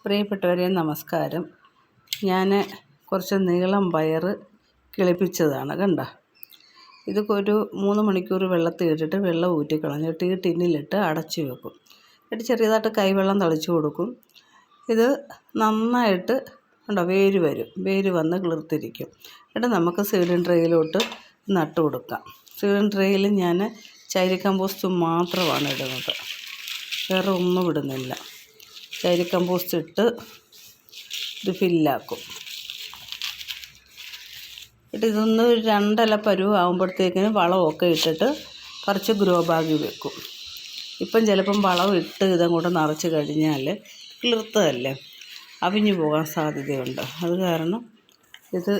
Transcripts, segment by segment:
പ്രിയപ്പെട്ടവരെ നമസ്കാരം. ഞാൻ കുറച്ച് നീളം പയർ കിളിപ്പിച്ചതാണ്. കണ്ടോ, ഇതൊക്കെ ഒരു 3 മണിക്കൂർ വെള്ളത്തിൽ ഇട്ടിട്ട് വെള്ളം ഊറ്റിക്കളഞ്ഞിട്ട് ഈ ടിന്നിലിട്ട് അടച്ചു വെക്കും. എന്നിട്ട് ചെറിയതായിട്ട് കൈവെള്ളം തളിച്ചു കൊടുക്കും. ഇത് നന്നായിട്ട് കണ്ടോ വേര് വരും. വേര് വന്ന് കിളിർത്തിരിക്കും. എന്നിട്ട് നമുക്ക് സീഡിങ് ട്രേയിലോട്ട് നട്ടു കൊടുക്കാം. സീഡിങ് ട്രേയിൽ ഞാൻ ചൈരി കമ്പോസ്റ്റ് മാത്രമാണ് ഇടുന്നത്, വേറെ ഒന്നും ഇടുന്നില്ല. ചൈരി കമ്പോസ്റ്റ് ഇട്ട് ഇത് ഫില്ലാക്കും. എന്നിട്ട് ഇതൊന്ന് 2 ഇല പരുവ് ആകുമ്പോഴത്തേക്കിന് വളമൊക്കെ ഇട്ടിട്ട് കുറച്ച് ഗ്രോ ബാഗിൽ വെക്കും. ഇപ്പം ചിലപ്പം വളം ഇട്ട് ഇതങ്ങോട്ട് നിറച്ച് കഴിഞ്ഞാൽ കിളിർത്തതല്ലേ, അവിഞ്ഞു പോകാൻ സാധ്യതയുണ്ട്. അത് കാരണം ഇത്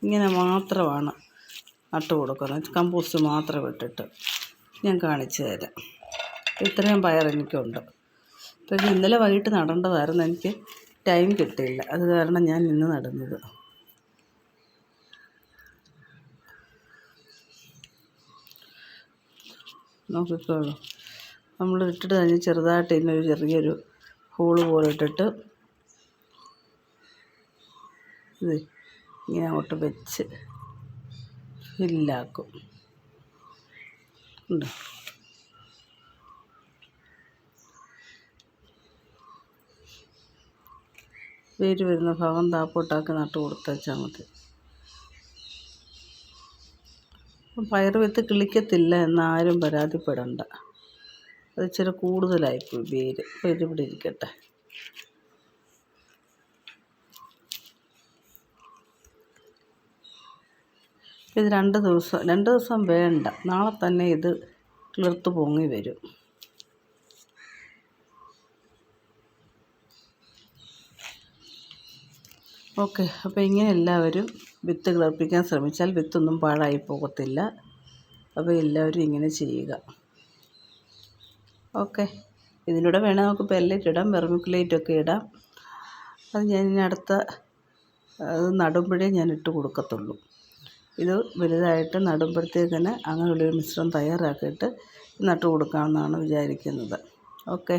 ഇങ്ങനെ മാത്രമാണ് നട്ട് കൊടുക്കുന്നത്, കമ്പോസ്റ്റ് മാത്രം ഇട്ടിട്ട്. ഞാൻ കാണിച്ചു തരാം. ഇത്രയും പയർ എനിക്കുണ്ട്. അപ്പോൾ ഇത് ഇന്നലെ വൈകിട്ട് നടേണ്ടതായിരുന്നു, എനിക്ക് ടൈം കിട്ടിയില്ല. അത് കാരണം ഞാൻ ഇന്ന് നടുന്നത്. നോക്കിക്കോളൂ, നമ്മൾ ഇട്ടിട്ട് കഴിഞ്ഞ് ചെറുതായിട്ട് ഇതിനൊരു ചെറിയൊരു ഹോള് പോലെ ഇട്ടിട്ട് ഇത് ഇങ്ങനെ അങ്ങോട്ട് വെച്ച് ഫില്ലാക്കും. ഉണ്ട്, വേര് വരുന്ന ഭാഗം താപ്പോട്ടാക്കി നട്ട് കൊടുത്താൽ മതി. പയർ വിത്ത് കിളിക്കത്തില്ല എന്നാരും പരാതിപ്പെടണ്ട. അത് ഇച്ചിരി കൂടുതലായിപ്പോയി വേര്. അപ്പോൾ ഇതിവിടെ ഇരിക്കട്ടെ. ഇത് 2 ദിവസം വേണ്ട, നാളെ തന്നെ ഇത് കിളിർത്ത് പൊങ്ങി വരും. ഓക്കെ, അപ്പോൾ ഇങ്ങനെ എല്ലാവരും വിത്ത് കിളിർപ്പിക്കാൻ ശ്രമിച്ചാൽ വിത്തൊന്നും പാഴായി പോകത്തില്ല. അപ്പോൾ എല്ലാവരും ഇങ്ങനെ ചെയ്യുക. ഓക്കെ, ഇതിലൂടെ വേണേൽ നമുക്ക് പെല്ലറ്റ് ഇടാം, വെർമിക്കുലേറ്റൊക്കെ ഇടാം. അത് ഞാൻ ഇനി അടുത്ത നടുമ്പോഴേ ഞാൻ ഇട്ട് കൊടുക്കത്തുള്ളൂ. ഇത് വലുതായിട്ട് നടുമ്പോഴത്തേക്കിന് അങ്ങനെയുള്ളൊരു മിശ്രം തയ്യാറാക്കിയിട്ട് നട്ട് കൊടുക്കാമെന്നാണ് വിചാരിക്കുന്നത്. ഓക്കെ.